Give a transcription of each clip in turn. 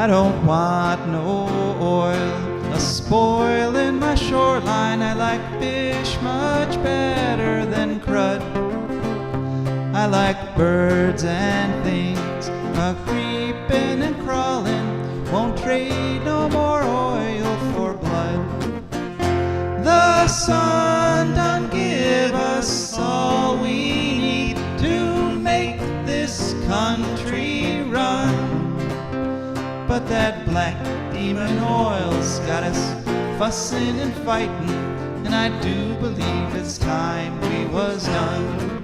I don't want no oil, a spoil in my shoreline. I like fish much better than crud. I like birds and things, a-creeping and crawling. Won't trade no more oil for blood. The sun done give us all we need to make this country run. But that black demon oil's got us fussing and fighting, and I do believe it's time we was done.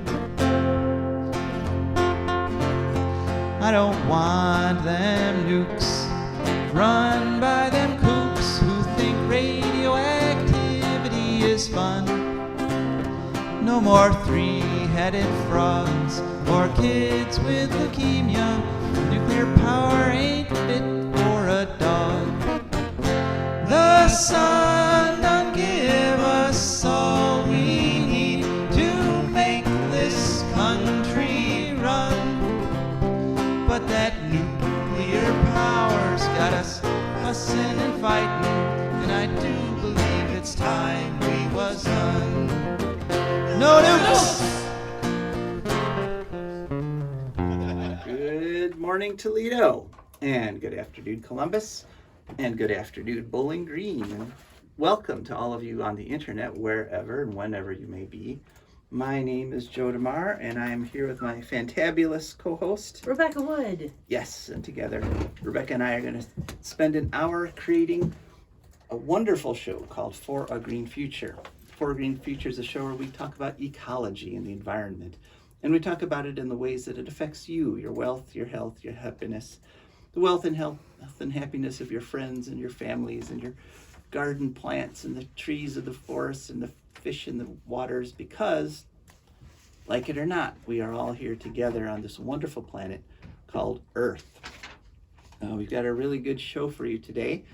I don't want them nukes run by them kooks who think radioactivity is fun. No more three-headed frogs or kids with leukemia. Nuclear power ain't fit for a dog. The sun done give us all we need to make this country run. But that nuclear power's got us fussing and fighting, and I do believe it's time we was done. No nukes! Good morning, Toledo, and good afternoon, Columbus, and good afternoon, Bowling Green. And welcome to all of you on the internet, wherever and whenever you may be. My name is Joe DeMare, and I am here with my fantabulous co-host, Rebecca Wood. Yes, and together, Rebecca and I are going to spend an hour creating a wonderful show called For a Green Future. For a Green Future is a show where we talk about ecology and the environment. And we talk about it in the ways that it affects you, your wealth, your health, your happiness, the wealth and health and happiness of your friends and your families and your garden plants and the trees of the forest and the fish in the waters, because, like it or not, we are all here together on this wonderful planet called Earth. We've got a really good show for you today.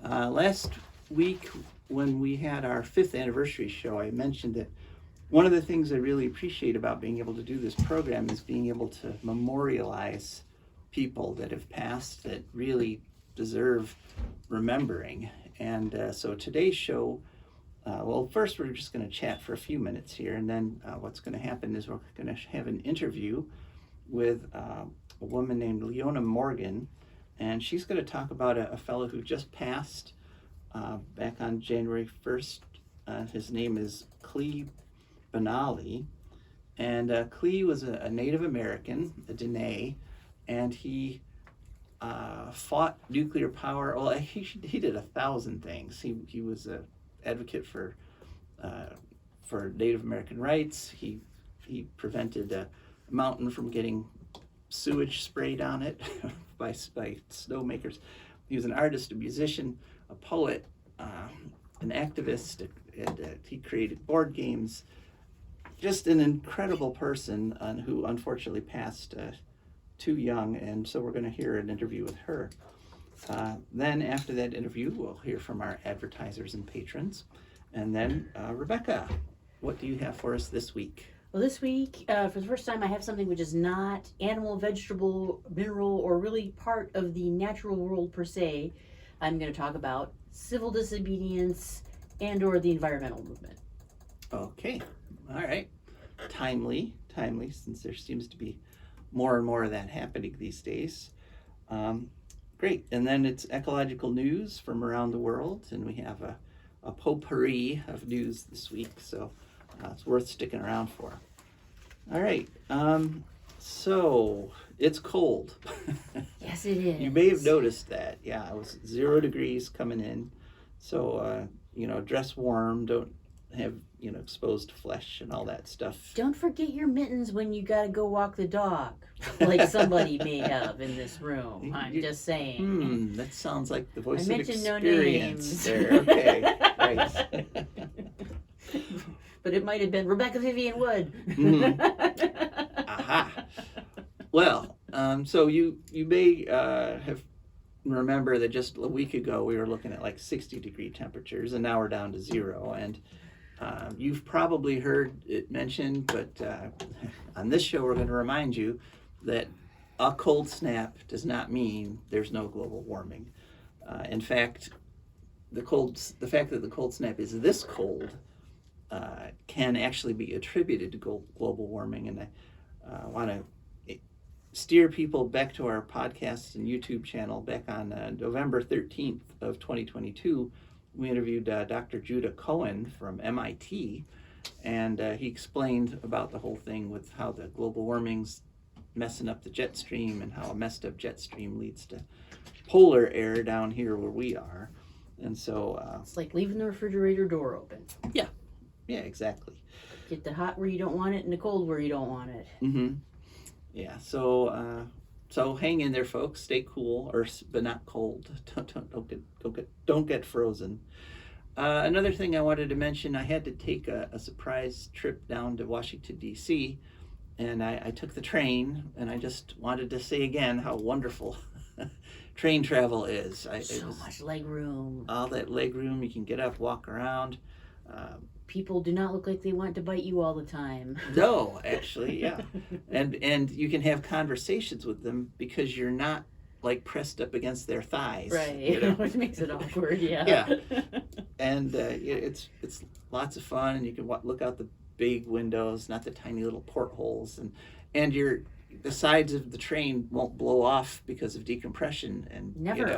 Last week, when we had our 5th anniversary show, I mentioned that one of the things I really appreciate about being able to do this program is being able to memorialize people that have passed that really deserve remembering. And so today's show, well, first we're just going to chat for a few minutes here, and then what's going to happen is we're going to have an interview with a woman named Leona Morgan, and she's going to talk about a fellow who just passed back on January 1st. His name is Klee Benally, and Klee was a Native American, a Dine, and he fought nuclear power. Well, he did 1,000 things. He was an advocate for Native American rights. He prevented a mountain from getting sewage sprayed on it by snowmakers. He was an artist, a musician, a poet, an activist, and he created board games. Just an incredible person who unfortunately passed too young, and so we're going to hear an interview with her. Then after that interview, we'll hear from our advertisers and patrons. And then, Rebecca, what do you have for us this week? Well, this week, for the first time, I have something which is not animal, vegetable, mineral, or really part of the natural world per se. I'm going to talk about civil disobedience and or the environmental movement. Okay, all right. Timely, since there seems to be more and more of that happening these days. Great, and then it's ecological news from around the world, and we have a potpourri of news this week, so it's worth sticking around for. All right, so it's cold. Yes, it is. You may have noticed that. Yeah, it was 0 degrees coming in, so dress warm, don't have exposed flesh and all that stuff. Don't forget your mittens when you gotta go walk the dog, like somebody may have in this room. I'm just saying. That sounds like the voice I of mentioned experience no names. there. Okay, right. But it might have been Rebecca Vivian Wood. Aha. Well, so you may have remember that just a week ago we were looking at like 60-degree temperatures, and now we're down to 0. And you've probably heard it mentioned, but on this show we're going to remind you that a cold snap does not mean there's no global warming. In fact, the fact that the cold snap is this cold can actually be attributed to global warming. And I want to steer people back to our podcast and YouTube channel. Back on November 13th of 2022, we interviewed Dr. Judah Cohen from MIT, and he explained about the whole thing with how the global warming's messing up the jet stream, and how a messed up jet stream leads to polar air down here where we are. And so it's like leaving the refrigerator door open. Yeah, exactly. Get the hot where you don't want it and the cold where you don't want it. Yeah, so hang in there, folks. Stay cool, but not cold. Don't get frozen. Another thing I wanted to mention, I had to take a surprise trip down to Washington, D.C., and I took the train, and I just wanted to say again how wonderful train travel is. Much leg room. All that leg room, you can get up, walk around. People do not look like they want to bite you all the time. No, actually, yeah. And you can have conversations with them because you're not like pressed up against their thighs. Right, which makes it awkward, yeah. Yeah. And it's lots of fun, and you can look out the big windows, not the tiny little portholes, and the sides of the train won't blow off because of decompression and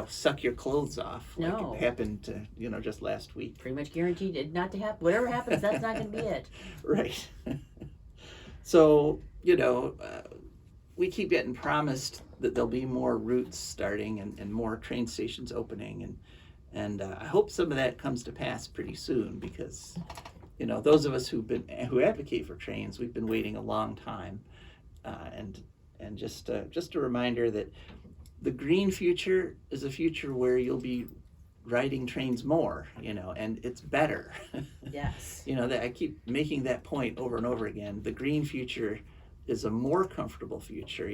suck your clothes off like it happened to just last week. Pretty much guaranteed it not to happen. Whatever happens, that's not going to be it. Right. So we keep getting promised that there'll be more routes starting and more train stations opening, and I hope some of that comes to pass pretty soon, because those of us who advocate for trains, we've been waiting a long time. And just a reminder that the green future is a future where you'll be riding trains more, and it's better. Yes. That I keep making that point over and over again. The green future is a more comfortable future.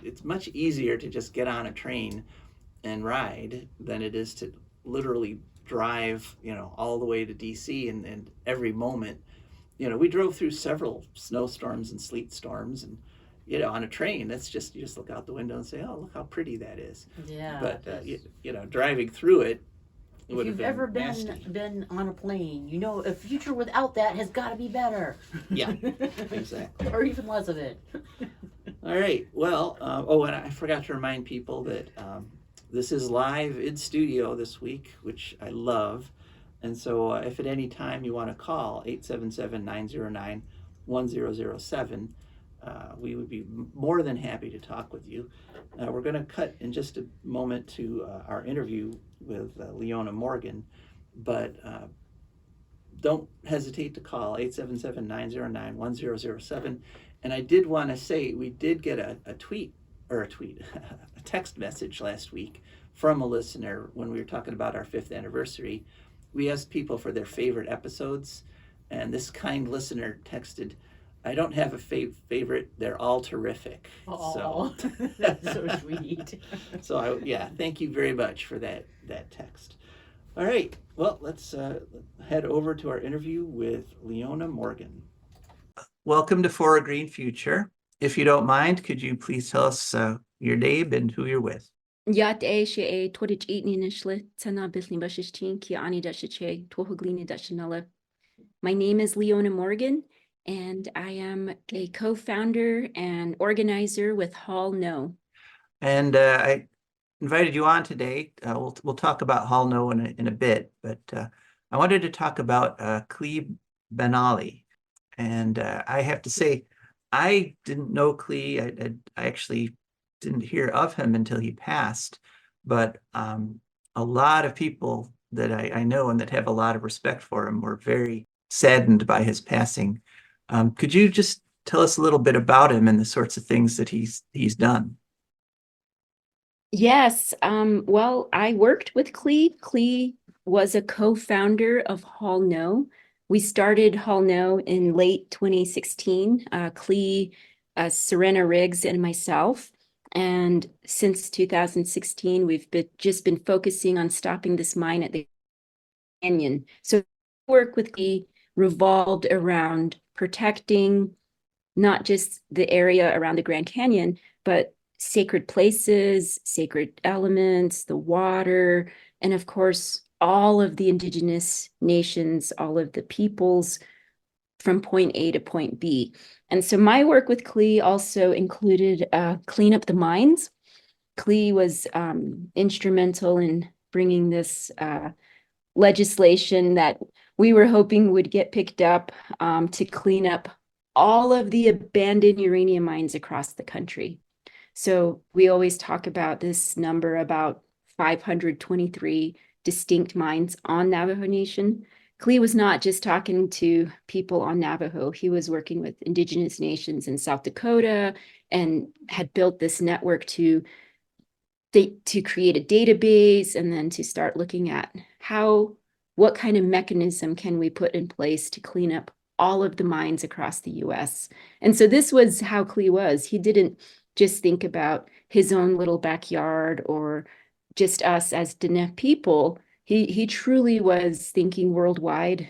It's much easier to just get on a train and ride than it is to literally drive, all the way to DC and every moment. We drove through several snowstorms and sleet storms, and on a train, that's just, you just look out the window and say, oh, look how pretty that is. Yeah. But driving through it would have been If you've nasty. ever been on a plane, a future without that has got to be better. Yeah, exactly. Or even less of it. All right. Well, and I forgot to remind people that this is live in studio this week, which I love. And so if at any time you want to call 877-909-1007, we would be more than happy to talk with you. We're going to cut in just a moment to our interview with Leona Morgan, but don't hesitate to call 877-909-1007. And I did want to say, we did get a text message last week from a listener when we were talking about our 5th anniversary. We asked people for their favorite episodes, and this kind listener texted, I don't have a favorite, they're all terrific. Oh, so. That's so sweet. So thank you very much for that text. All right, well, let's head over to our interview with Leona Morgan. Welcome to For a Green Future. If you don't mind, could you please tell us your name and who you're with? My name is Leona Morgan, and I am a co-founder and organizer with Hall No. And I invited you on today. We'll talk about Hall No in a bit, but I wanted to talk about Klee Benally. And I have to say, I didn't know Klee. I actually didn't hear of him until he passed, but a lot of people that I know and that have a lot of respect for him were very saddened by his passing. Could you just tell us a little bit about him and the sorts of things that he's done? Yes. Well, I worked with Klee. Klee was a co-founder of Hall No. We started Hall No in late 2016. Klee, Serena Riggs, and myself. And since 2016, we've just been focusing on stopping this mine at the canyon. So work with Klee revolved around protecting not just the area around the Grand Canyon, but sacred places, sacred elements, the water, and of course, all of the indigenous nations, all of the peoples from point A to point B. And so my work with Klee also included clean up the mines. Klee was instrumental in bringing this legislation that we were hoping would get picked up to clean up all of the abandoned uranium mines across the country. So we always talk about this number, about 523 distinct mines on Navajo Nation. Klee was not just talking to people on Navajo. He was working with indigenous nations in South Dakota and had built this network to create a database and then to start looking at what kind of mechanism can we put in place to clean up all of the mines across the US. And so this was how Klee was. He didn't just think about his own little backyard or just us as Dine people. He truly was thinking worldwide,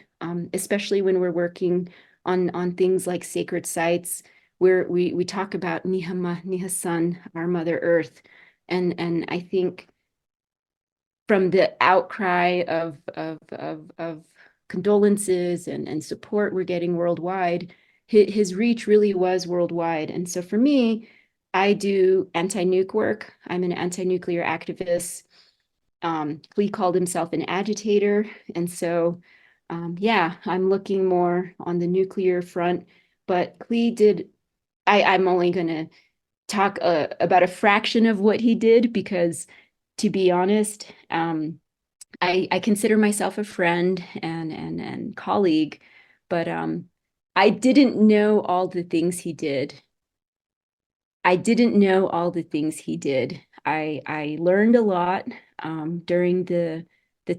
especially when we're working on things like sacred sites, where we talk about Nihama, Nihasan, our Mother Earth. And I think from the outcry of condolences and support we're getting worldwide, his reach really was worldwide. And so for me, I do anti-nuke work. I'm an anti-nuclear activist. Klee called himself an agitator. And so, yeah, I'm looking more on the nuclear front. But Klee did, I'm only going to talk about a fraction of what he did, because to be honest, I consider myself a friend and colleague, but I didn't know all the things he did. I didn't know all the things he did. I learned a lot during the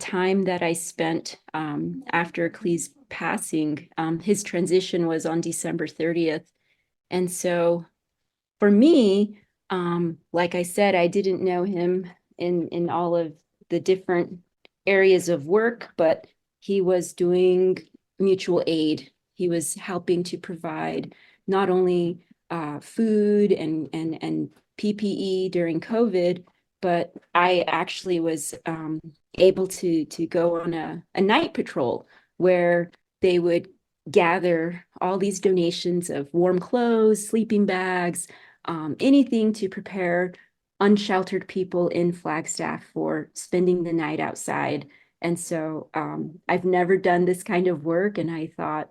time that I spent after Klee's passing. His transition was on December 30th. And so for me, like I said, I didn't know him in all of the different areas of work, but he was doing mutual aid. He was helping to provide not only food and PPE during COVID, but I actually was able to go on a night patrol where they would gather all these donations of warm clothes, sleeping bags, anything to prepare unsheltered people in Flagstaff for spending the night outside. And so I've never done this kind of work. And I thought,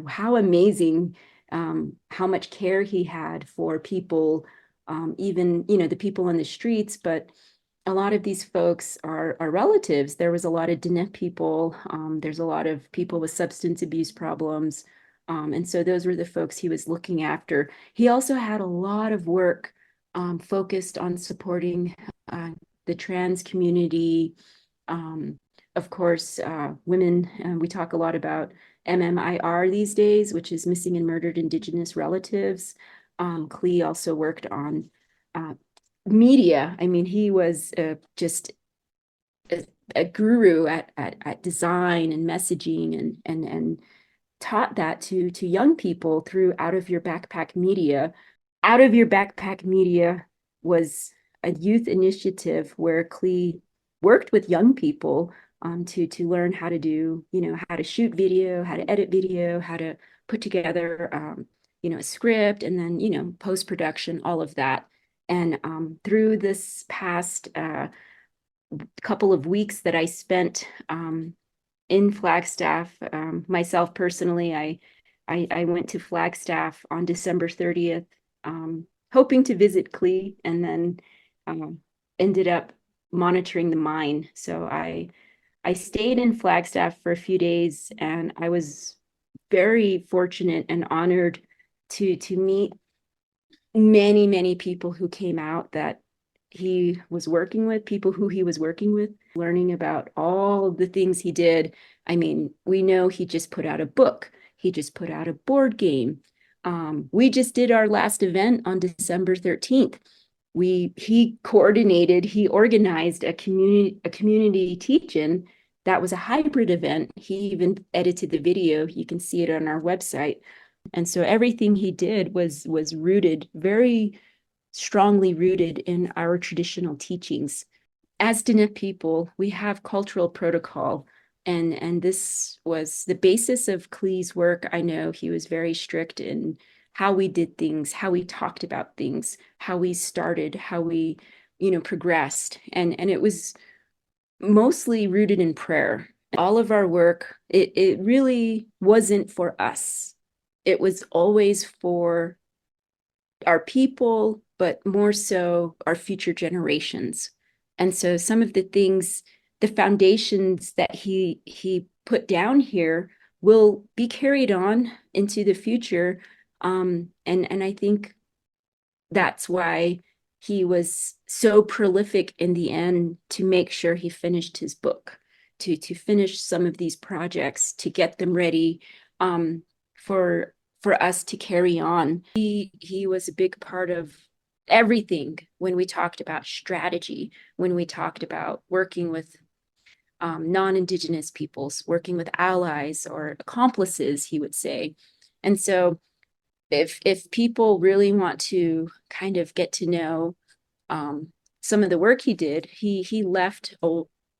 how amazing, how much care he had for people, even, the people on the streets. But a lot of these folks are relatives. There was a lot of Dine people. There's a lot of people with substance abuse problems. And so those were the folks he was looking after. He also had a lot of work focused on supporting the trans community. Of course, women, we talk a lot about MMIR these days, which is missing and murdered Indigenous relatives. Klee also worked on media. I mean, he was just a guru at design and messaging and taught that to young people through Out of Your Backpack Media. Out of Your Backpack Media was a youth initiative where Klee worked with young people to learn how to do, how to shoot video, how to edit video, how to put together, a script, and then, post-production, all of that. And through this past couple of weeks that I spent in Flagstaff, myself personally, I went to Flagstaff on December 30th, hoping to visit Klee, and then ended up monitoring the mine. So I stayed in Flagstaff for a few days, and I was very fortunate and honored to meet many, many people who came out that he was working with, people who he was working with, learning about all the things he did. I mean, we know he just put out a book. He just put out a board game. We just did our last event on December 13th. He organized a community teach-in that was a hybrid event. He even edited the video. You can see it on our website. And so everything he did was rooted very strongly rooted in our traditional teachings. As Dine people, we have cultural protocol, and this was the basis of Klee's work. I know he was very strict in how we did things, how we talked about things, how we started, how we, progressed. And it was mostly rooted in prayer. All of our work, it really wasn't for us. It was always for our people, but more so our future generations. And so some of the things, the foundations that he put down here will be carried on into the future. And I think that's why he was so prolific in the end to make sure he finished his book, to finish some of these projects, to get them ready for us to carry on. He was a big part of everything when we talked about strategy, when we talked about working with non-Indigenous peoples, working with allies or accomplices, he would say. And so if people really want to kind of get to know some of the work he did, he left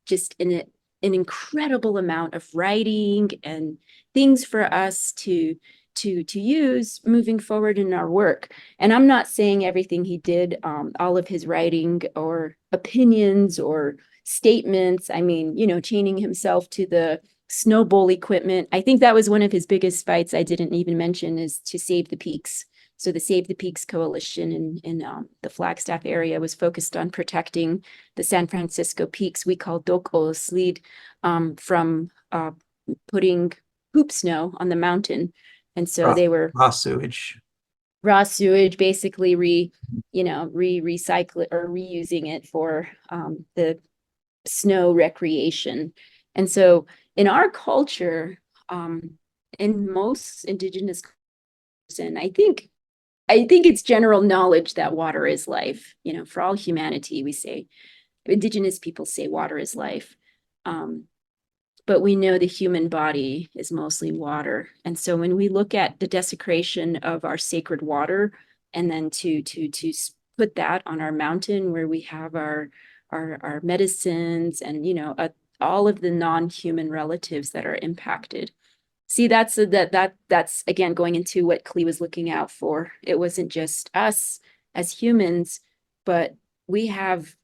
just an incredible amount of writing and things for us to use moving forward in our work. And I'm not saying everything he did, all of his writing or opinions or statements. I mean, chaining himself to the snowball equipment. I think that was one of his biggest fights I didn't even mention, is to save the peaks. So the Save the Peaks Coalition in the Flagstaff area was focused on protecting the San Francisco peaks we call Doko Slid from putting poop snow on the mountain. And so they were raw sewage, basically recycle or reusing it for the snow recreation. And so in our culture, in most Indigenous cultures, and I think it's general knowledge that water is life. For all humanity, we say, Indigenous people say water is life. But we know the human body is mostly water. And so when we look at the desecration of our sacred water, and then to put that on our mountain where we have our medicines and, all of the non-human relatives that are impacted. See, that's again going into what Klee was looking out for. It wasn't just us as humans, but we have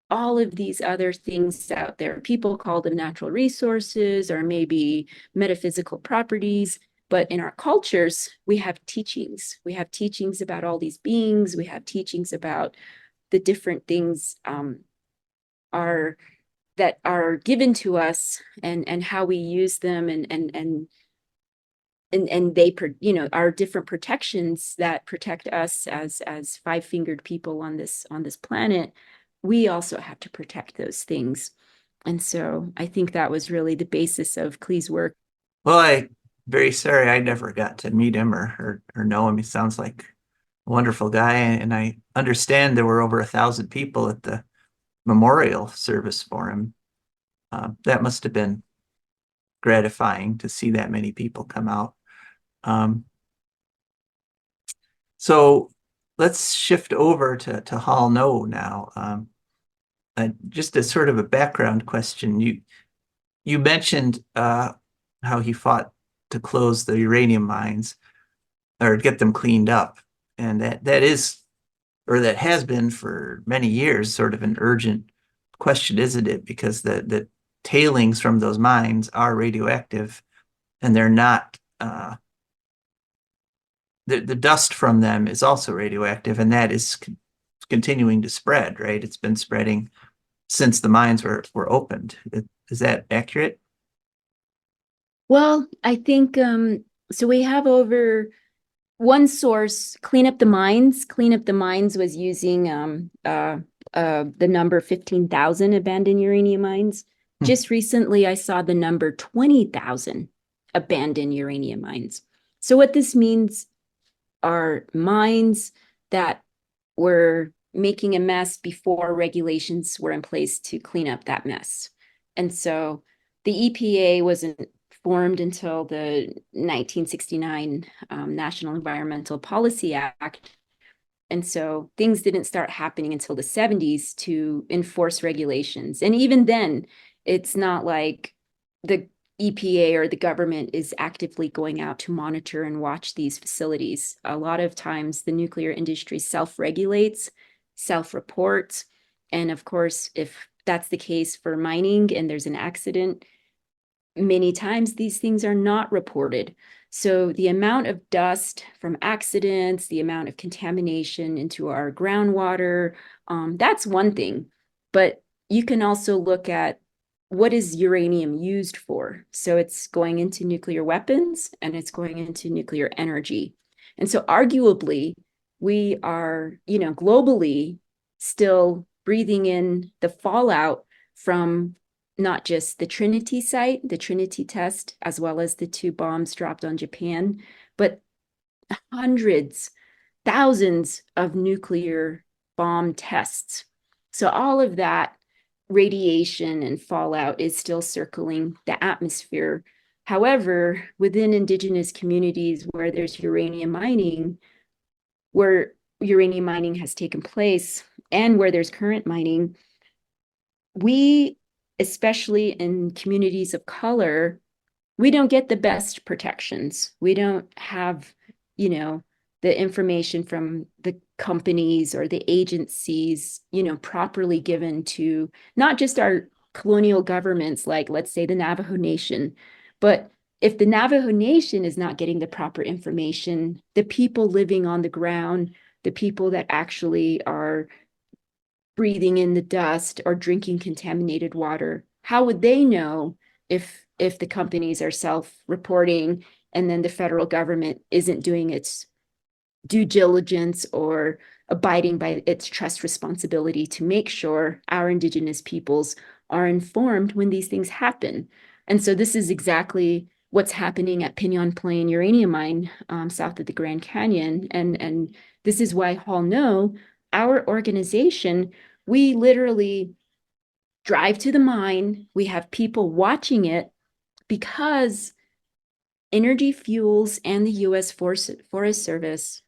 all of these other things out there. People call them natural resources or maybe metaphysical properties. But in our cultures, we have teachings. We have teachings about all these beings. We have teachings about the different things that are given to us, and how we use them, and they are different protections that protect us as five-fingered people on this planet. We also have to protect those things. And so I think that was really the basis of Klee's work. Well, I'm very sorry I never got to meet him or know him. He sounds like a wonderful guy, and I understand there were over 1,000 people at the memorial service for him. That must have been gratifying to see that many people come out. So let's shift over to Hall No now. Just as sort of a background question, you mentioned how he fought to close the uranium mines or get them cleaned up, and that is, or that has been for many years, sort of an urgent question, isn't it? Because the tailings from those mines are radioactive, and they're not. The dust from them is also radioactive, and that is continuing to spread. Right, it's been spreading since the mines were opened. Is that accurate? Well, I think so. We have over one source. Clean Up the Mines. Clean Up the Mines was using the number 15,000 abandoned uranium mines. Just recently, I saw the number 20,000 abandoned uranium mines. So what this means are mines that were making a mess before regulations were in place to clean up that mess. And so the EPA wasn't formed until the 1969 National Environmental Policy Act. And so things didn't start happening until the 70s to enforce regulations. And even then, it's not like the EPA or the government is actively going out to monitor and watch these facilities. A lot of times the nuclear industry self-regulates, self-reports. And of course, if that's the case for mining and there's an accident, many times these things are not reported. So the amount of dust from accidents, the amount of contamination into our groundwater, that's one thing. But you can also look at what is uranium used for. So it's going into nuclear weapons and it's going into nuclear energy. And so arguably, we are, globally still breathing in the fallout from not just the Trinity site, the Trinity test, as well as the 2 bombs dropped on Japan, but hundreds, thousands of nuclear bomb tests. So all of that radiation and fallout is still circling the atmosphere. However, within indigenous communities where there's uranium mining, where uranium mining has taken place, and where there's current mining, we, especially in communities of color, we don't get the best protections. We don't have, the information from the companies or the agencies, properly given to not just our colonial governments, like let's say the Navajo Nation, but if the Navajo Nation is not getting the proper information, the people living on the ground, the people that actually are breathing in the dust or drinking contaminated water, how would they know if the companies are self-reporting and then the federal government isn't doing its due diligence or abiding by its trust responsibility to make sure our indigenous peoples are informed when these things happen? And so this is exactly what's happening at Pinyon Plain Uranium Mine, south of the Grand Canyon. And this is why Hall No, our organization, we literally drive to the mine. We have people watching it because Energy Fuels and the U.S. Forest Service,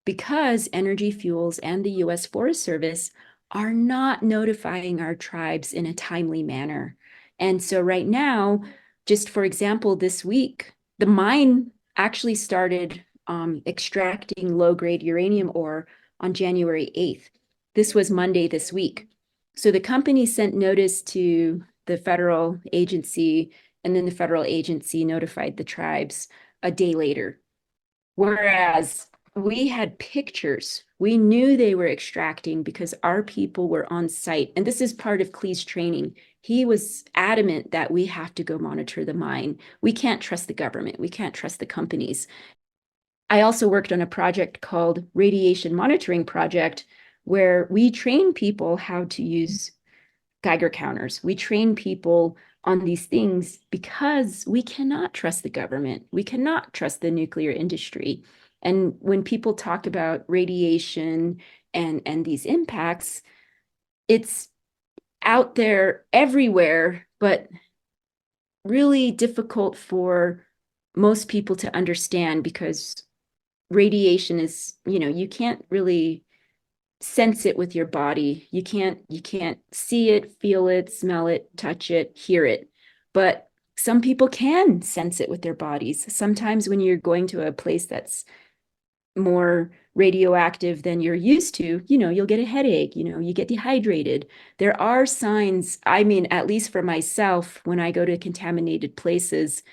because Energy Fuels and the U.S. Forest Service are not notifying our tribes in a timely manner. And so right now, just for example, this week, the mine actually started extracting low-grade uranium ore on January 8th. This was Monday this week. So the company sent notice to the federal agency, and then the federal agency notified the tribes a day later. Whereas we had pictures. We knew they were extracting because our people were on site. And this is part of Klee's training. He was adamant that we have to go monitor the mine. We can't trust the government. We can't trust the companies. I also worked on a project called Radiation Monitoring Project, where we train people how to use Geiger counters. We train people on these things because we cannot trust the government. We cannot trust the nuclear industry. And when people talk about radiation and these impacts, it's out there everywhere, but really difficult for most people to understand because radiation is, you can't really sense it with your body. You can't see it, feel it, smell it, touch it, hear it. But some people can sense it with their bodies. Sometimes when you're going to a place that's more radioactive than you're used to, you'll get a headache, you get dehydrated. There are signs, at least for myself, when I go to contaminated places,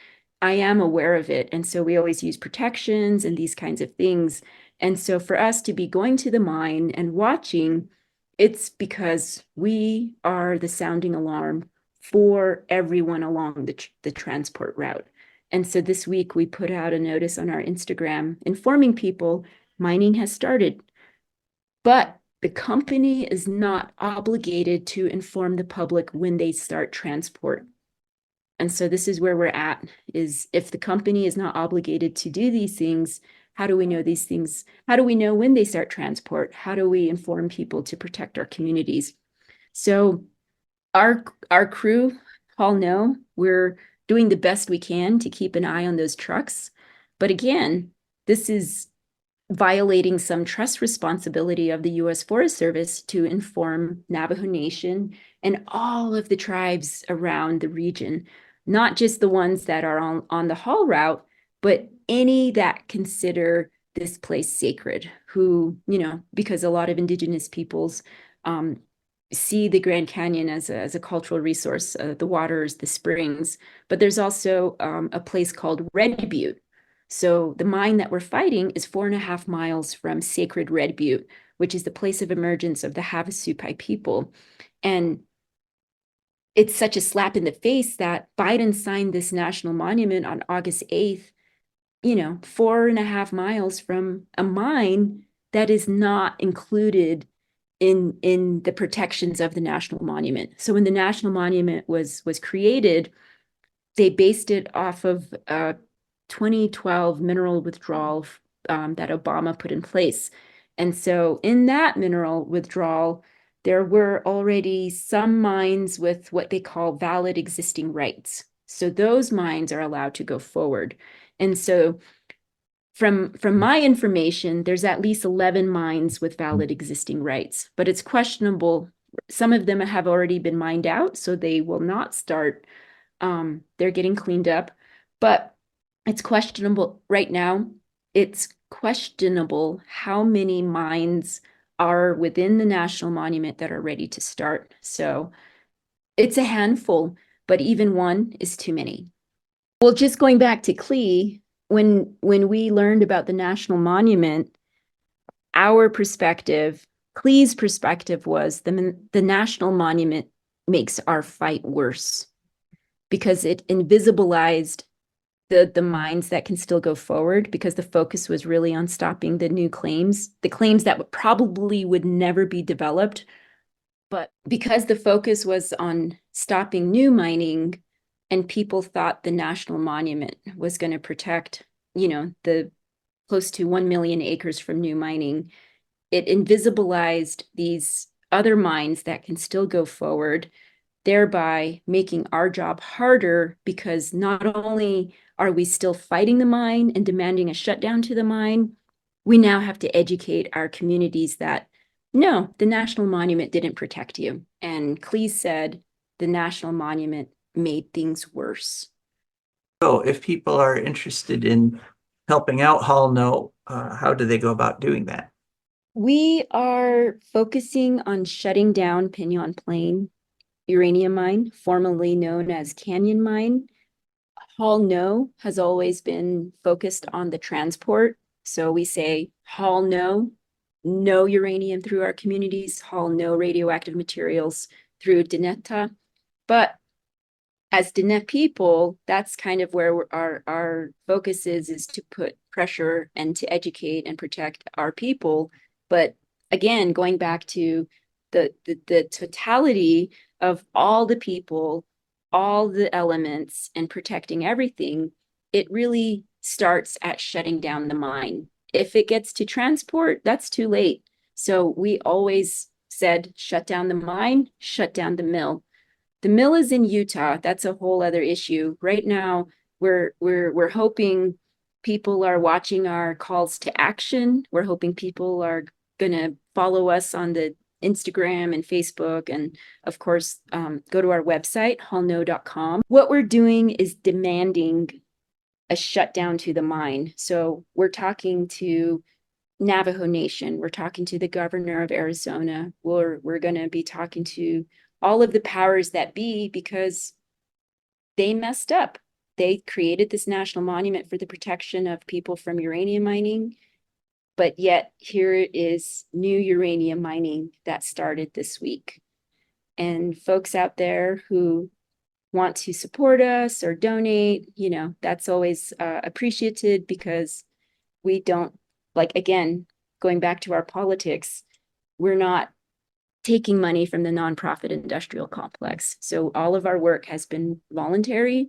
I am aware of it. And so we always use protections and these kinds of things. And so for us to be going to the mine and watching, it's because we are the sounding alarm for everyone along the transport route. And so this week we put out a notice on our Instagram informing people mining has started, but the company is not obligated to inform the public when they start transport. And so this is where we're at, is if the company is not obligated to do these things, how do we know these things? How do we know when they start transport? How do we inform people to protect our communities? So our crew all know we're doing the best we can to keep an eye on those trucks. But again, this is violating some trust responsibility of the U.S. Forest Service to inform Navajo Nation and all of the tribes around the region, not just the ones that are on the haul route, but any that consider this place sacred, who, because a lot of Indigenous peoples see the Grand Canyon as a cultural resource, the waters, the springs, but there's also a place called Red Butte. So the mine that we're fighting is 4.5 miles from sacred Red Butte, which is the place of emergence of the Havasupai people. And it's such a slap in the face that Biden signed this national monument on August 8th, 4.5 miles from a mine that is not included in the protections of the national monument. So when the national monument was created, they based it off of 2012 mineral withdrawal that Obama put in place. And so in that mineral withdrawal, there were already some mines with what they call valid existing rights. So those mines are allowed to go forward. And so from my information, there's at least 11 mines with valid existing rights, but it's questionable. Some of them have already been mined out, so they will not start. They're getting cleaned up, but it's questionable right now. It's questionable how many mines are within the national monument that are ready to start. So it's a handful, but even one is too many. Well, just going back to Klee, when we learned about the national monument, our perspective, Klee's perspective was the national monument makes our fight worse because it invisibilized the mines that can still go forward, because the focus was really on stopping the new claims, the claims that probably would never be developed. But because the focus was on stopping new mining, and people thought the national monument was going to protect, the close to 1 million acres from new mining, it invisibilized these other mines that can still go forward, thereby making our job harder, because not only are we still fighting the mine and demanding a shutdown to the mine, we now have to educate our communities that, no, the national monument didn't protect you. And Klee said the national monument made things worse. So if people are interested in helping out Hall No, how do they go about doing that? We are focusing on shutting down Pinyon Plain uranium mine, formerly known as Canyon Mine. Hall No has always been focused on the transport. So we say Hall No uranium through our communities, Hall No radioactive materials through Dineta. But as Diné people, that's kind of where our focus is to put pressure and to educate and protect our people. But again, going back to the totality of all the people, all the elements, and protecting everything, it really starts at shutting down the mine. If it gets to transport, that's too late. So we always said, shut down the mine, shut down the mill. The mill is in Utah. That's a whole other issue. Right now, we're hoping people are watching our calls to action. We're hoping people are gonna follow us on the Instagram and Facebook, and of course, go to our website, hallno.com. What we're doing is demanding a shutdown to the mine. So we're talking to Navajo Nation. We're talking to the governor of Arizona. We're going to be talking to all of the powers that be, because they messed up. They created this national monument for the protection of people from uranium mining, but yet here is new uranium mining that started this week. And folks out there who want to support us or donate, that's always appreciated, because we don't, again, going back to our politics, we're not taking money from the nonprofit industrial complex. So all of our work has been voluntary.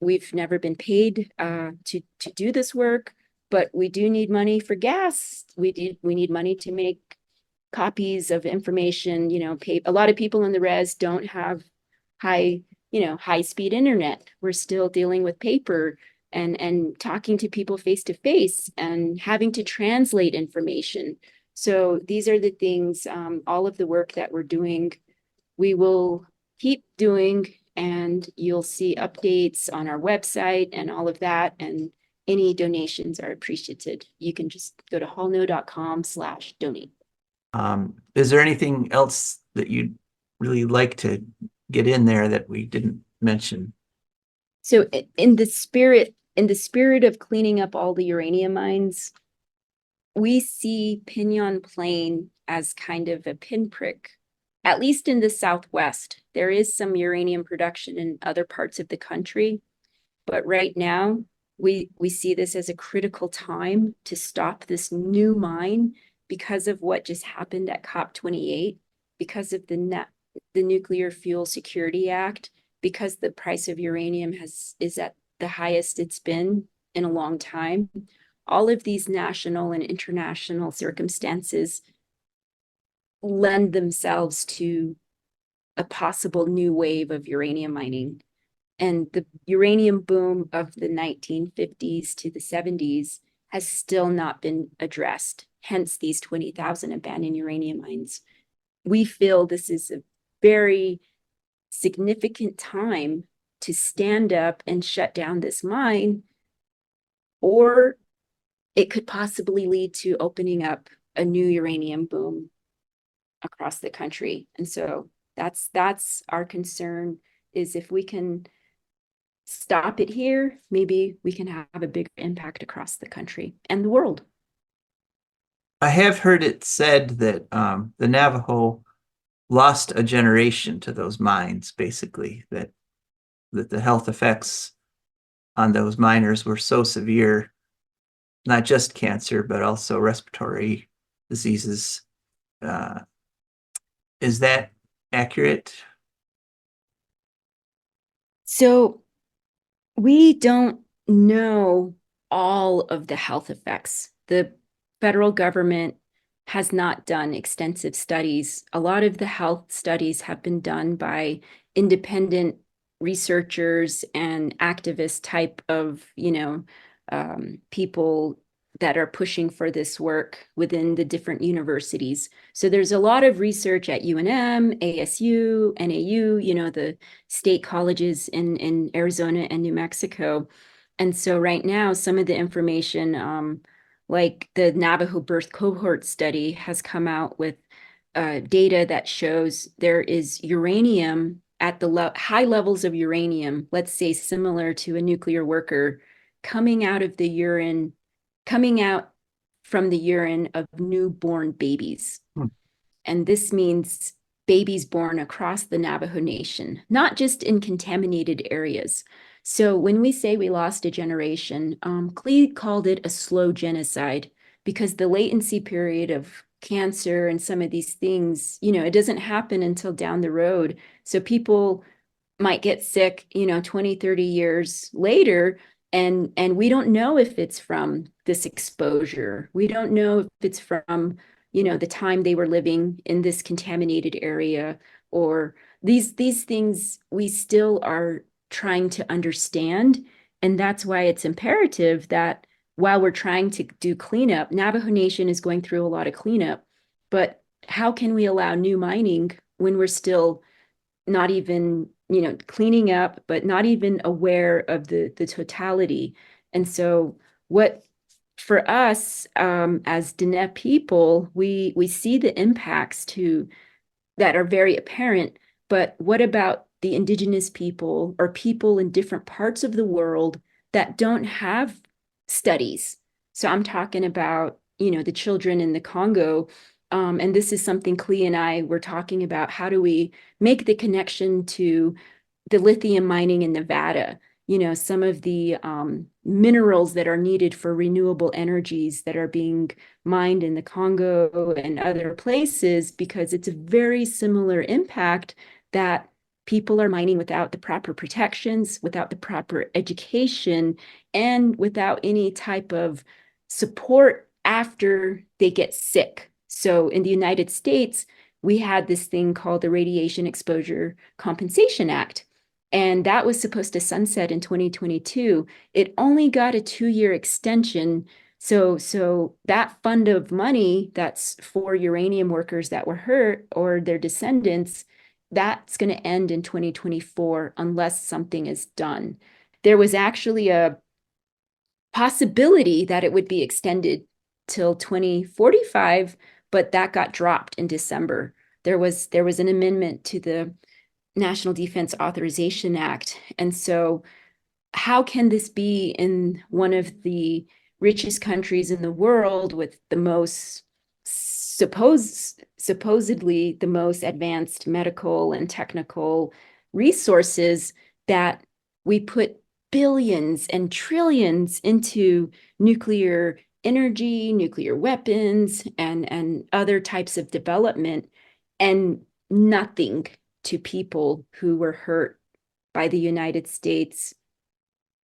We've never been paid to do this work, but we do need money for gas. We need money to make copies of information. A lot of people in the res don't have high speed internet. We're still dealing with paper, and talking to people face to face and having to translate information. So these are the things, all of the work that we're doing, we will keep doing, and you'll see updates on our website and all of that. And any donations are appreciated. You can just go to hallno.com/donate. Is there anything else that you'd really like to get in there that we didn't mention? So in the spirit of cleaning up all the uranium mines, we see Pinyon Plain as kind of a pinprick, at least in the Southwest. There is some uranium production in other parts of the country, but right now we see this as a critical time to stop this new mine because of what just happened at COP28, because of the Nuclear Fuel Security Act, because the price of uranium is at the highest it's been in a long time. All of these national and international circumstances lend themselves to a possible new wave of uranium mining. And the uranium boom of the 1950s to the 70s has still not been addressed, hence these 20,000 abandoned uranium mines. We feel this is a very significant time to stand up and shut down this mine, or it could possibly lead to opening up a new uranium boom across the country. And so that's our concern, is if we can stop it here, maybe we can have a bigger impact across the country and the world. I have heard it said that the Navajo lost a generation to those mines, basically, that the health effects on those miners were so severe, not just cancer, but also respiratory diseases. Is that accurate? So we don't know all of the health effects. The federal government has not done extensive studies. A lot of the health studies have been done by independent researchers and activist type of, people that are pushing for this work within the different universities. So there's a lot of research at UNM, ASU, NAU, the state colleges in Arizona and New Mexico. And so right now, some of the information, like the Navajo birth cohort study, has come out with data that shows there is uranium at the high levels of uranium, let's say similar to a nuclear worker, coming out of the urine, coming out from the urine of newborn babies. And this means babies born across the Navajo Nation, not just in contaminated areas. So when we say we lost a generation, Klee called it a slow genocide, because the latency period of cancer and some of these things, it doesn't happen until down the road. So people might get sick, 20, 30 years later, and we don't know if it's from this exposure. We don't know if it's from, the time they were living in this contaminated area, or these things we still are trying to understand. And that's why it's imperative that while we're trying to do cleanup, Navajo Nation is going through a lot of cleanup, but how can we allow new mining when we're still not even, cleaning up, but not even aware of the totality? And so what, for us, as Dine people, we see the impacts that are very apparent, but what about the indigenous people or people in different parts of the world that don't have studies? So I'm talking about, the children in the Congo. And this is something Klee and I were talking about. How do we make the connection to the lithium mining in Nevada? Some of the minerals that are needed for renewable energies that are being mined in the Congo and other places, because it's a very similar impact that people are mining without the proper protections, without the proper education, and without any type of support after they get sick. So in the United States, we had this thing called the Radiation Exposure Compensation Act. And that was supposed to sunset in 2022. It only got a 2-year extension. So that fund of money that's for uranium workers that were hurt or their descendants, that's going to end in 2024 unless something is done. There was actually a possibility that it would be extended till 2045, but that got dropped in December. There was an amendment to the National Defense Authorization Act. And so how can this be in one of the richest countries in the world with the most supposedly the most advanced medical and technical resources, that we put billions and trillions into nuclear energy, nuclear weapons, and other types of development, and nothing to people who were hurt by the United States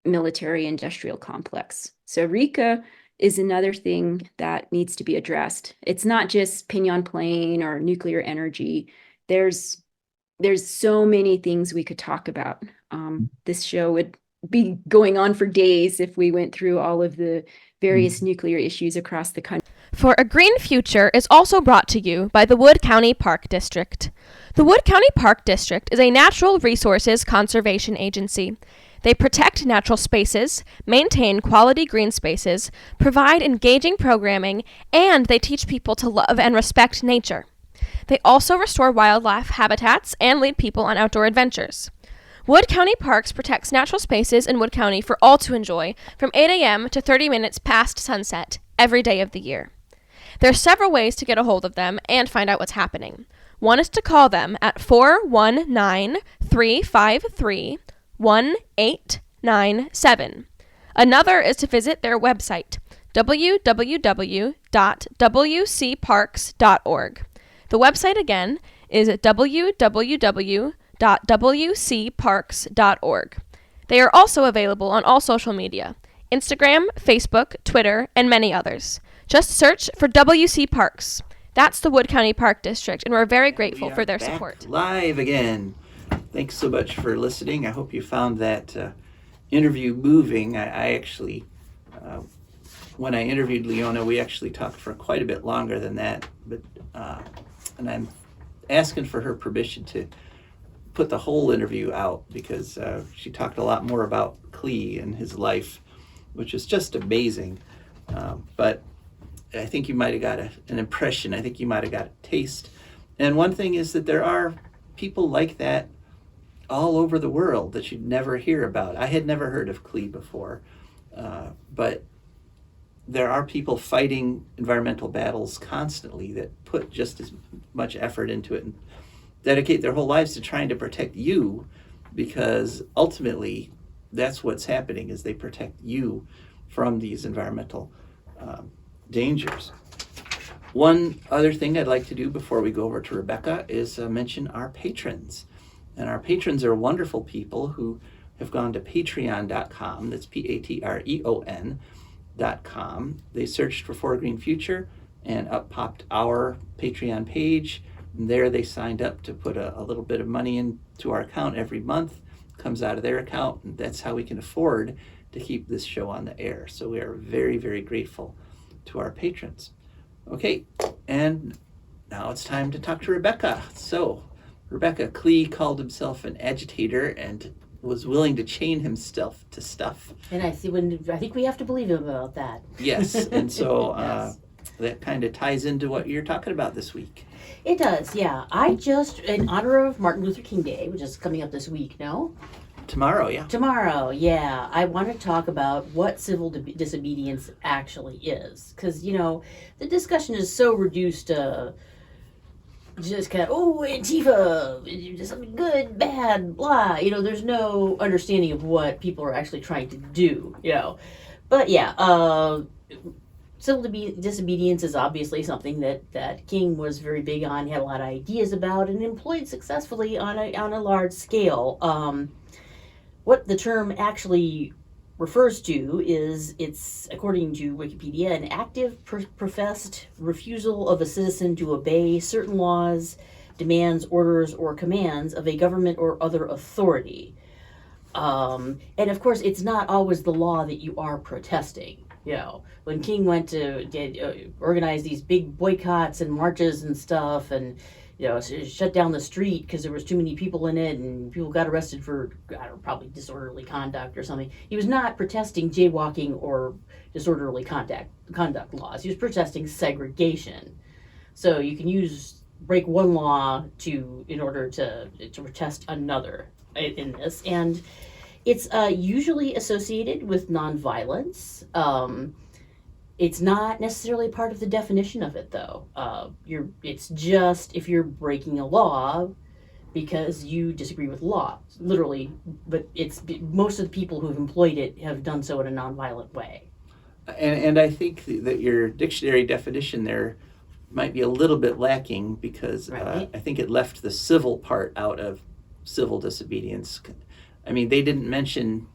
military industrial complex. So RECA is another thing that needs to be addressed. It's not just Pinyon Plain or nuclear energy. There's so many things we could talk about. This show would be going on for days if we went through all of the various nuclear issues across the country. For a Green Future is also brought to you by the Wood County Park District. The Wood County Park District is a natural resources conservation agency. They protect natural spaces, maintain quality green spaces, provide engaging programming, and they teach people to love and respect nature. They also restore wildlife habitats and lead people on outdoor adventures. Wood County Parks protects natural spaces in Wood County for all to enjoy from 8 a.m. to 30 minutes past sunset every day of the year. There are several ways to get a hold of them and find out what's happening. One is to call them at 419-353-1897. Another is to visit their website, www.wcparks.org. The website again is www.wcparks.org. They are also available on all social media, Instagram, Facebook, Twitter, and many others. Just search for WC Parks. That's the Wood County Park District, and we're very grateful for their support. Live again. Thanks so much for listening. I hope you found that interview moving. I actually, when I interviewed Leona, we actually talked for quite a bit longer than that. But and I'm asking for her permission to put the whole interview out because she talked a lot more about Klee and his life, which is just amazing. But I think you might have got an impression. I think you might have got a taste. And one thing is that there are people like that all over the world that you'd never hear about. I had never heard of Klee before, but there are people fighting environmental battles constantly that put just as much effort into it and dedicate their whole lives to trying to protect you, because ultimately that's what's happening, is they protect you from these environmental dangers. One other thing I'd like to do before we go over to Rebecca is mention our patrons. And our patrons are wonderful people who have gone to patreon.com, that's patreon.com. They searched for Green Future, and up popped our Patreon page. And there they signed up to put a little bit of money into our account every month. Comes out of their account, and that's how we can afford to keep this show on the air. So we are very, very grateful to our patrons. Okay, and now it's time to talk to Rebecca. So, Rebecca, Klee called himself an agitator and was willing to chain himself to stuff. And I think we have to believe him about that. Yes, and so Yes. that kind of ties into what you're talking about this week. It does, yeah. I just, in honor of Martin Luther King Day, which is coming up this week, no? Tomorrow, yeah. Tomorrow, yeah. I want to talk about what civil disobedience actually is. Because, the discussion is so reduced to just kind of, Antifa, something good, bad, blah. There's no understanding of what people are actually trying to do, But yeah, civil disobedience is obviously something that King was very big on, had a lot of ideas about, and employed successfully on a large scale. What the term actually refers to is, it's, according to Wikipedia, an active professed refusal of a citizen to obey certain laws, demands, orders, or commands of a government or other authority. And of course, it's not always the law that you are protesting. You know, when King went to organize these big boycotts and marches and stuff, and shut down the street because there was too many people in it, and people got arrested for probably disorderly conduct or something. He was not protesting jaywalking or disorderly conduct laws. He was protesting segregation. So you can break one law in order to protest another in this, and it's usually associated with nonviolence. It's not necessarily part of the definition of it, though. It's just if you're breaking a law because you disagree with law, literally. But most of the people who have employed it have done so in a nonviolent way. And I think that your dictionary definition there might be a little bit lacking because Right. I think it left the civil part out of civil disobedience. I mean, they didn't mention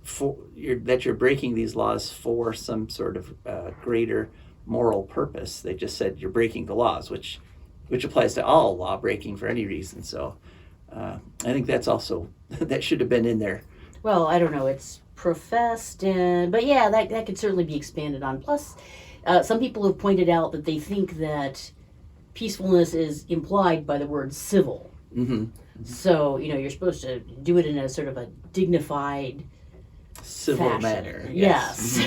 that you're breaking these laws for some sort of greater moral purpose. They just said you're breaking the laws, which applies to all law breaking for any reason. So I think that's also that should have been in there. Well, I don't know. It's professed, but yeah, that could certainly be expanded on. Plus, some people have pointed out that they think that peacefulness is implied by the word civil. Mm-hmm. So, you're supposed to do it in a sort of a dignified Civil fashion. manner. Yes.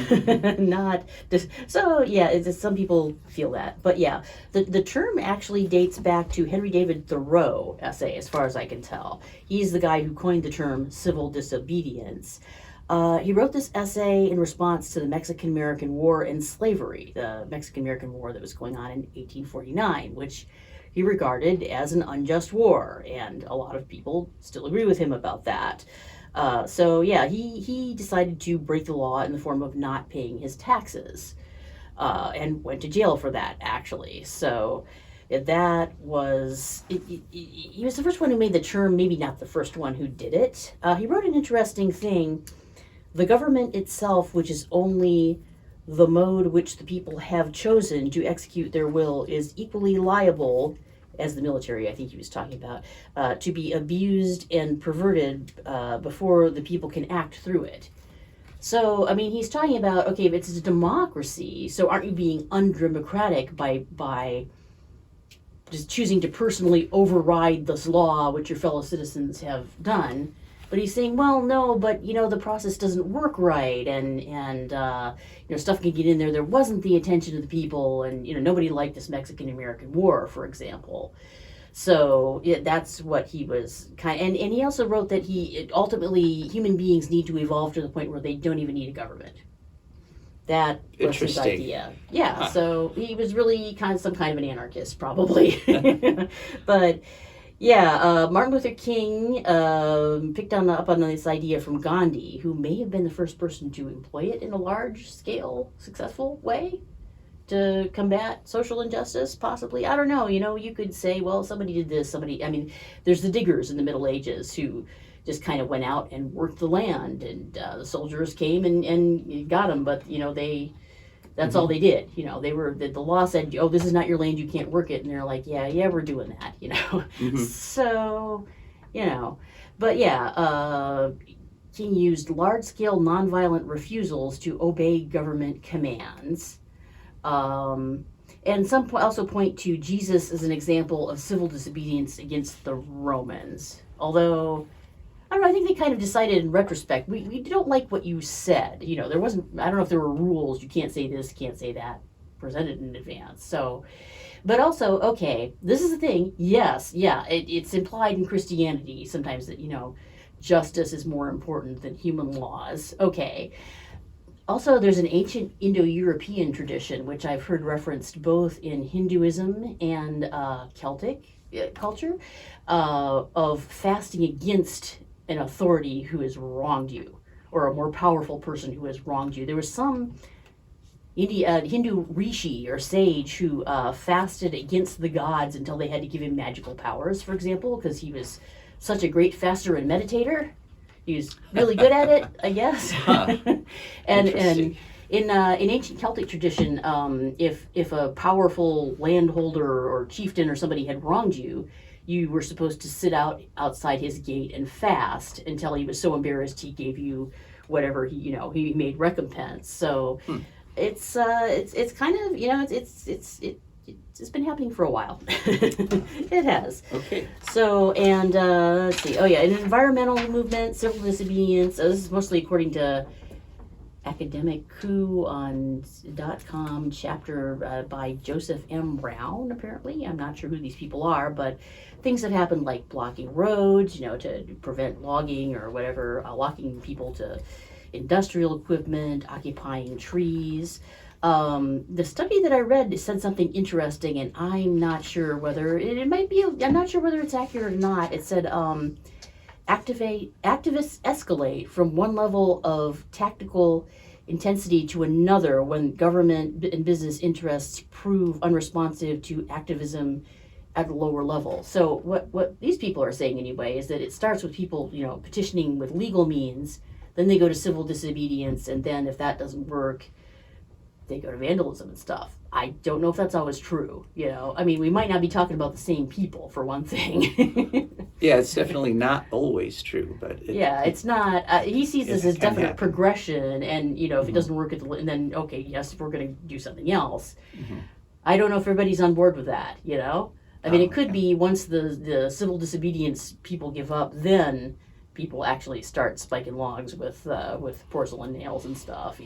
Not so yeah, some people feel that. But yeah, the term actually dates back to Henry David Thoreau essay, as far as I can tell. He's the guy who coined the term civil disobedience. He wrote this essay in response to the Mexican-American War and slavery, the Mexican-American War that was going on in 1849, which he regarded as an unjust war, and a lot of people still agree with him about that. So yeah, he decided to break the law in the form of not paying his taxes, and went to jail for that, actually. So that was, he was the first one who made the term, maybe not the first one who did it. He wrote an interesting thing. The government itself, which is only the mode which the people have chosen to execute their will, is equally liable, as the military, I think he was talking about, to be abused and perverted before the people can act through it. So, I mean, he's talking about, okay, if it's a democracy, so aren't you being undemocratic by just choosing to personally override this law which your fellow citizens have done? But he's saying, well, no, but the process doesn't work right, and stuff can get in there. There wasn't the attention of the people, and nobody liked this Mexican-American War, for example. So that's what he was and he also wrote that ultimately human beings need to evolve to the point where they don't even need a government. That was his idea. Yeah, huh. So he was really some kind of an anarchist, probably, but. Yeah, Martin Luther King picked up on this idea from Gandhi, who may have been the first person to employ it in a large-scale, successful way to combat social injustice, possibly. I don't know, you could say, well, somebody did this, there's the diggers in the Middle Ages who just kind of went out and worked the land, and the soldiers came and got them, but, that's all they did. The law said, oh, this is not your land, you can't work it. And they're like, yeah, we're doing that, Mm-hmm. So, but yeah, King used large-scale nonviolent refusals to obey government commands. And some also point to Jesus as an example of civil disobedience against the Romans. Although, I don't know, I think they kind of decided in retrospect, we don't like what you said. There wasn't, I don't know if there were rules, you can't say this, can't say that, presented in advance. So, but also, okay, this is the thing, yes, yeah, it's implied in Christianity sometimes that, justice is more important than human laws. Okay. Also, there's an ancient Indo-European tradition, which I've heard referenced both in Hinduism and Celtic culture, of fasting against an authority who has wronged you, or a more powerful person who has wronged you. There was some Hindu rishi or sage who fasted against the gods until they had to give him magical powers, for example, because he was such a great faster and meditator. He was really good at it, I guess. and in ancient Celtic tradition, if a powerful landholder or chieftain or somebody had wronged you, you were supposed to sit outside his gate and fast until he was so embarrassed he gave you whatever he made recompense. So it's kind of it's been happening for a while. It has. Okay. So, and let's see. Oh yeah, an environmental movement, civil disobedience. This is mostly according to Academic Coup on .com chapter by Joseph M. Brown. Apparently, I'm not sure who these people are, but things have happened like blocking roads, to prevent logging or whatever, locking people to industrial equipment, occupying trees. The study that I read said something interesting, and I'm not sure whether it might be. I'm not sure whether it's accurate or not. It said activists escalate from one level of tactical intensity to another when government and business interests prove unresponsive to activism at a lower level. So what these people are saying anyway is that it starts with people petitioning with legal means, then they go to civil disobedience, and then if that doesn't work, they go to vandalism and stuff. I don't know if that's always true. I mean, we might not be talking about the same people for one thing. Yeah, it's definitely not always true, but it's not. He sees this as definite happen. Progression, and if it doesn't work and then okay, yes, we're going to do something else. I don't know if everybody's on board with that. I mean, it could be once the civil disobedience people give up, then people actually start spiking logs with porcelain nails and stuff.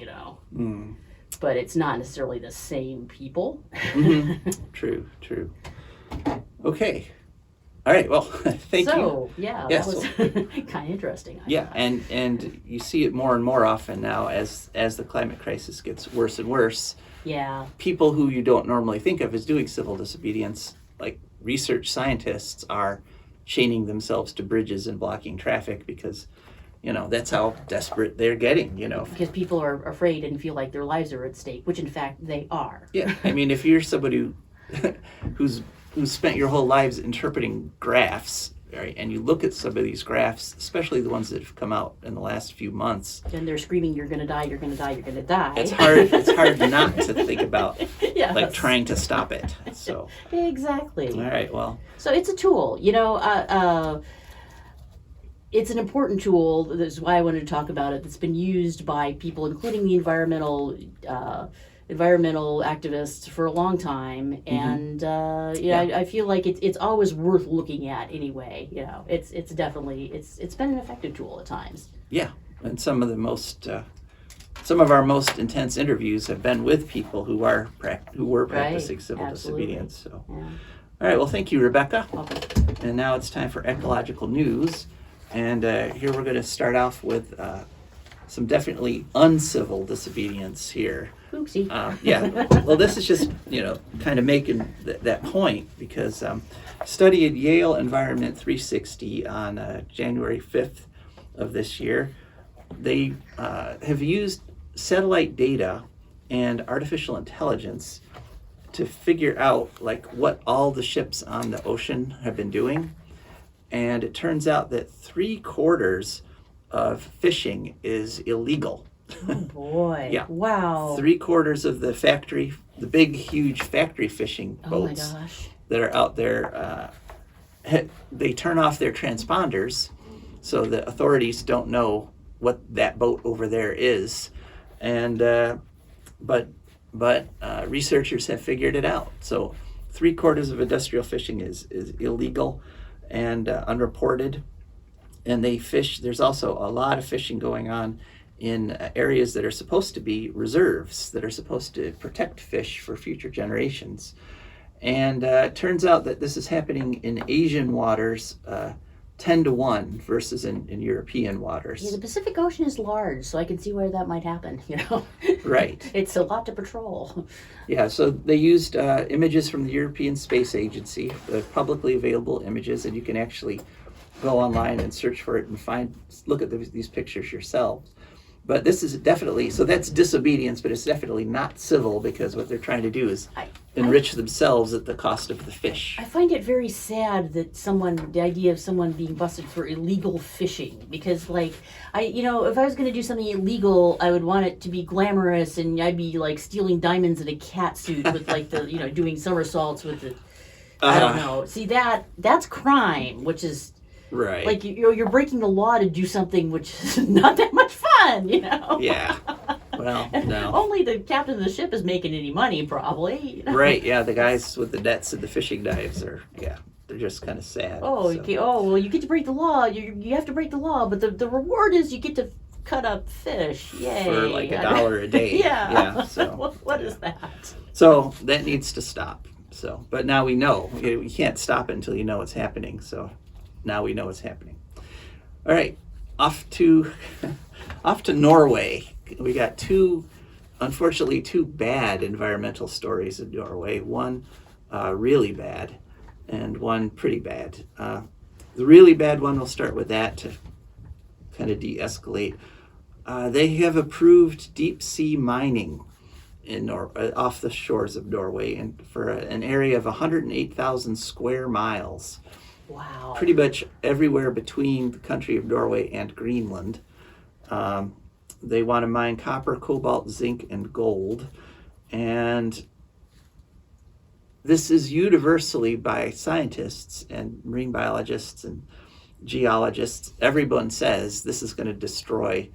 But it's not necessarily the same people. True. Okay. All right. Well, thank you. So yeah, Yes, that was kind of interesting. Yeah, and you see it more and more often now as the climate crisis gets worse and worse. Yeah. People who you don't normally think of as doing civil disobedience, like research scientists, are chaining themselves to bridges and blocking traffic because that's how desperate they're getting, Because people are afraid and feel like their lives are at stake, which in fact they are. Yeah, I mean, if you're somebody who's spent your whole lives interpreting graphs, right, and you look at some of these graphs, especially the ones that have come out in the last few months, and they're screaming, "You're gonna die! You're gonna die! You're gonna die!" It's hard not to think about Yes. trying to stop it. So exactly. all right, well, So it's a tool, it's an important tool. That's why I wanted to talk about it. That's been used by people, including the environmental activists, for a long time, and I feel like it's always worth looking at anyway. It's definitely it's been an effective tool at times. yeah, and some of our most intense interviews have been with people who were practicing civil absolutely. disobedience. So, Yeah. all right, well, thank you, Rebecca. Okay. And now it's time for ecological news. And here we're going to start off with some definitely uncivil disobedience here. Oopsie. Yeah, well, this is just, kind of making that point because study at Yale Environment 360 on January 5th of this year, they have used satellite data and artificial intelligence to figure out what all the ships on the ocean have been doing. And it turns out that 3/4 of fishing is illegal. Oh boy. Yeah. Wow. 3/4 of the big, huge factory fishing boats Oh my gosh. that are out there, they turn off their transponders so the authorities don't know what that boat over there is. And but researchers have figured it out. So 3/4 of industrial fishing is illegal and unreported, and they fish. There's also a lot of fishing going on in areas that are supposed to be reserves, that are supposed to protect fish for future generations. And it turns out that this is happening in Asian waters 10-1 versus in European waters. Yeah, the Pacific Ocean is large, so I can see where that might happen. Right. It's a lot to patrol. Yeah, so they used images from the European Space Agency, the publicly available images, and you can actually go online and search for it and look at these pictures yourselves. But this is definitely, so that's disobedience, but it's definitely not civil because what they're trying to do is enrich themselves at the cost of the fish. I find it very sad that the idea of someone being busted for illegal fishing, because if I was going to do something illegal, I would want it to be glamorous, and I'd be stealing diamonds in a cat suit with doing somersaults with the I don't know. See, that's crime, which is Right. like you're breaking the law to do something which is not that much fun, Yeah. Well, no. Only the captain of the ship is making any money, probably. Right, yeah, the guys with the nets and the fishing knives they're just kind of sad. Oh, well, you get to break the law. You have to break the law, but the reward is you get to cut up fish. Yay! For like $1 a day. Yeah. Yeah. So what is that? So that needs to stop. So, but now we know you can't stop it until you know what's happening. So now we know what's happening. All right, off to Norway. We got unfortunately two bad environmental stories in Norway. One really bad, and one pretty bad. The really bad one, we'll start with that to kind of de-escalate. They have approved deep sea mining in off the shores of Norway, and for an area of 108,000 square miles. Wow. Pretty much everywhere between the country of Norway and Greenland. They want to mine copper, cobalt, zinc, and gold. And this is universally by scientists and marine biologists and geologists. Everyone says this is going to destroy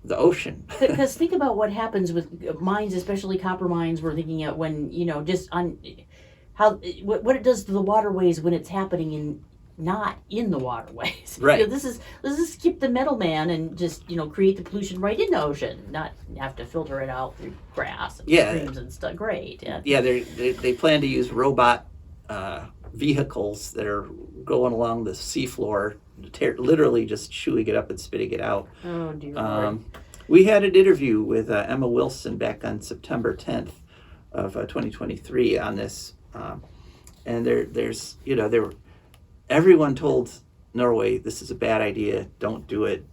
the ocean. Because think about what happens with mines, especially copper mines. We're thinking of when, just on what it does to the waterways when it's happening not in the waterways. Right. This is skip the middleman and just create the pollution right in the ocean, not have to filter it out through grass and streams and stuff. Great. Yeah, they plan to use robot vehicles that are going along the seafloor, literally just chewing it up and spitting it out. Oh dear Lord. We had an interview with Emma Wilson back on September 10th of 2023 on this, and everyone told Norway this is a bad idea, don't do it.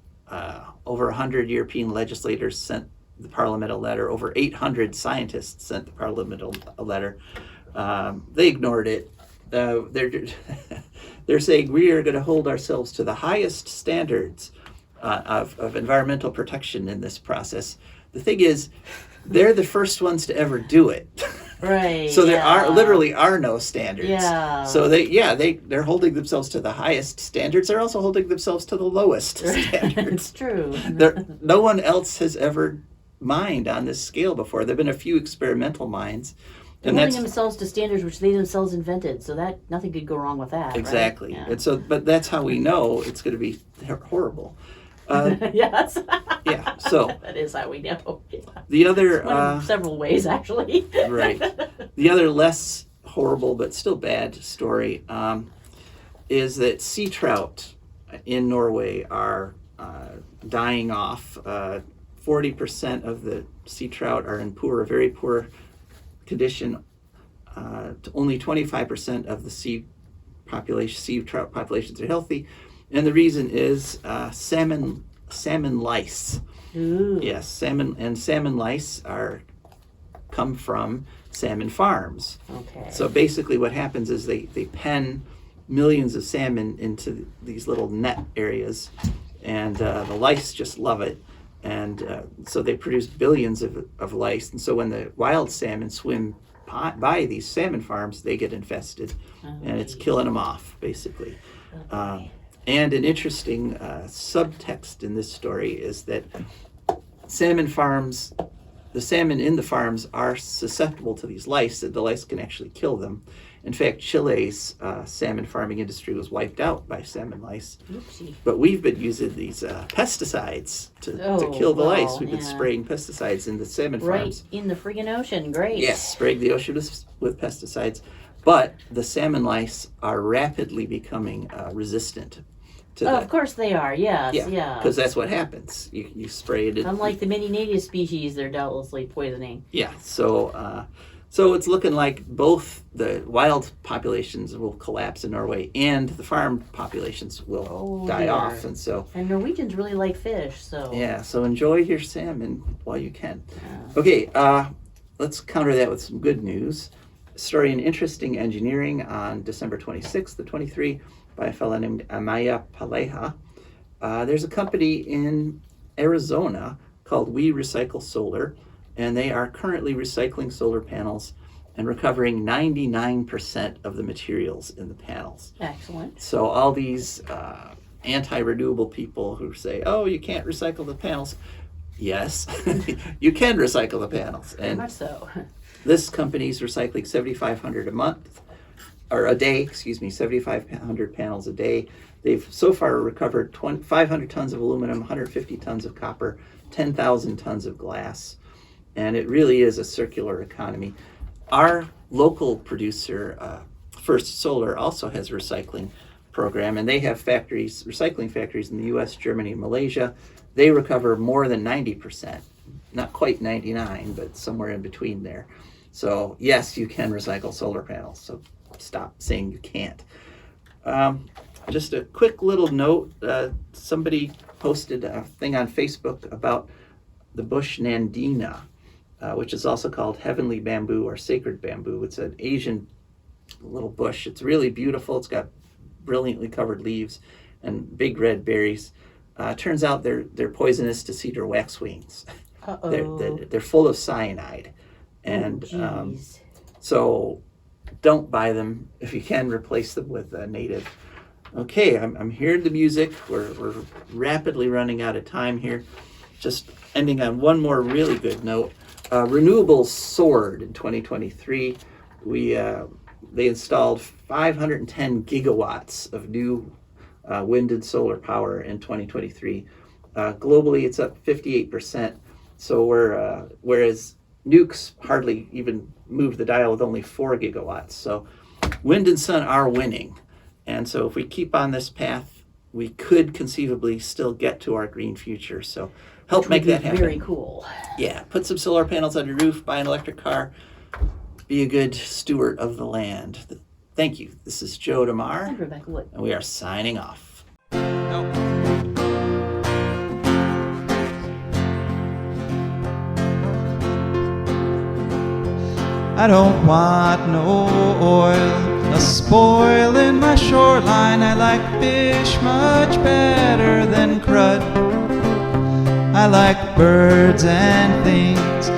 Over 100 European legislators sent the parliament a letter. Over 800 scientists sent the parliament a letter. They ignored it. They're saying we are going to hold ourselves to the highest standards of environmental protection in this process. The thing is, they're the first ones to ever do it. Right. So there literally are no standards. Yeah. So they're holding themselves to the highest standards. They're also holding themselves to the lowest standards. It's true. No one else has ever mined on this scale before. There've been a few experimental mines. They're holding themselves to standards which they themselves invented, so that nothing could go wrong with that. Exactly. Right? Yeah. And so, but that's how we know it's going to be horrible. Yes. Yeah. So that is how we know. Yeah. the other One of several ways, actually. right. The other less horrible but still bad story is that sea trout in Norway are dying off. 40% of the sea trout are in very poor condition. Only 25% of the sea trout populations are healthy, and the reason is salmon lice. Ooh. Yes, salmon lice come from salmon farms. Okay. So basically what happens is they pen millions of salmon into these little net areas, and the lice just love it. And so they produce billions of lice. And so when the wild salmon swim by these salmon farms, they get infested, and it's killing them off, basically. Okay. And an interesting subtext in this story is that the salmon in the farms are susceptible to these lice, that the lice can actually kill them. In fact, Chile's salmon farming industry was wiped out by salmon lice. Oopsie. But we've been using these pesticides to kill the lice. We've been spraying pesticides in the salmon farms. Right in the friggin' ocean. Great. Yes, spraying the ocean with pesticides. But the salmon lice are rapidly becoming resistant to Of course they are. Yes. Yeah. because that's what happens. You spray it. Unlike the many native species, they're doubtlessly poisoning. Yeah. So it's looking like both the wild populations will collapse in Norway and the farm populations will die dear. off. And so And Norwegians really like fish, so. yeah, so enjoy your salmon while you can. Yeah. Okay, let's counter that with some good news. A story in Interesting Engineering on December 26th of 23 by a fellow named Amaya Paleja. There's a company in Arizona called We Recycle Solar, and they are currently recycling solar panels and recovering 99% of the materials in the panels. Excellent. So all these anti-renewable people who say, oh, you can't recycle the panels. Yes, you can recycle the panels. Very And much so. this company's recycling 7,500 a month, or a day, 7,500 panels a day. They've so far recovered 500 tons of aluminum, 150 tons of copper, 10,000 tons of glass. And it really is a circular economy. Our local producer, First Solar, also has a recycling program, and they have recycling factories in the US, Germany, and Malaysia. They recover more than 90%, not quite 99, but somewhere in between there. So yes, you can recycle solar panels, so stop saying you can't. Just a quick little note, somebody posted a thing on Facebook about the bush Nandina, which is also called heavenly bamboo or sacred bamboo. It's an Asian little bush. It's really beautiful. It's got brilliantly covered leaves and big red berries. Turns out they're poisonous to cedar waxwings. They're full of cyanide, and so don't buy them. If you can, replace them with a native. Okay, I'm hearing the music. We're rapidly running out of time here. Just ending on one more really good note. Renewables soared in 2023. They installed 510 gigawatts of new wind and solar power in 2023. Globally, it's up 58%. So whereas nukes hardly even moved the dial with only 4 gigawatts. So wind and sun are winning. And so if we keep on this path, we could conceivably still get to our green future. So help make that happen. Very cool. Yeah, put some solar panels on your roof, buy an electric car, be a good steward of the land. Thank you. This is Joe DeMare, And Rebecca Wood. and we are signing off. I don't want no oil, a spoil in my shoreline. I like fish much better than crud. I like birds and things,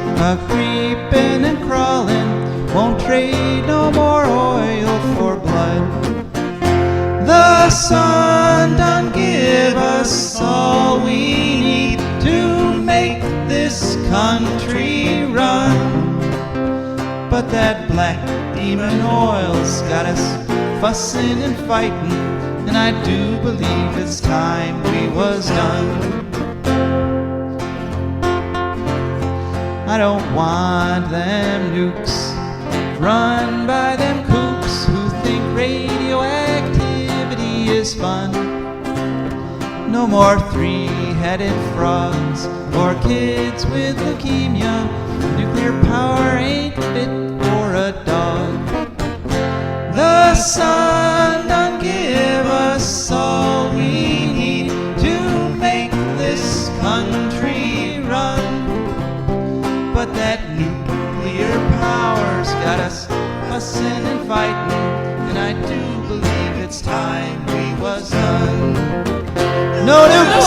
creeping and crawling. Won't trade no more oil for blood. The sun done give us all we need to make this country run. But that black demon oil's got us fussing and fighting, and I do believe it's time we was done. I don't want them nukes run by them kooks who think radioactivity is fun. No more three-headed frogs or kids with leukemia. Nuclear power ain't fit for a dog. The sun done give us all we need to make this country run. But that nuclear power's got us fussing and fighting, and I do believe it's time we was done. No nukes!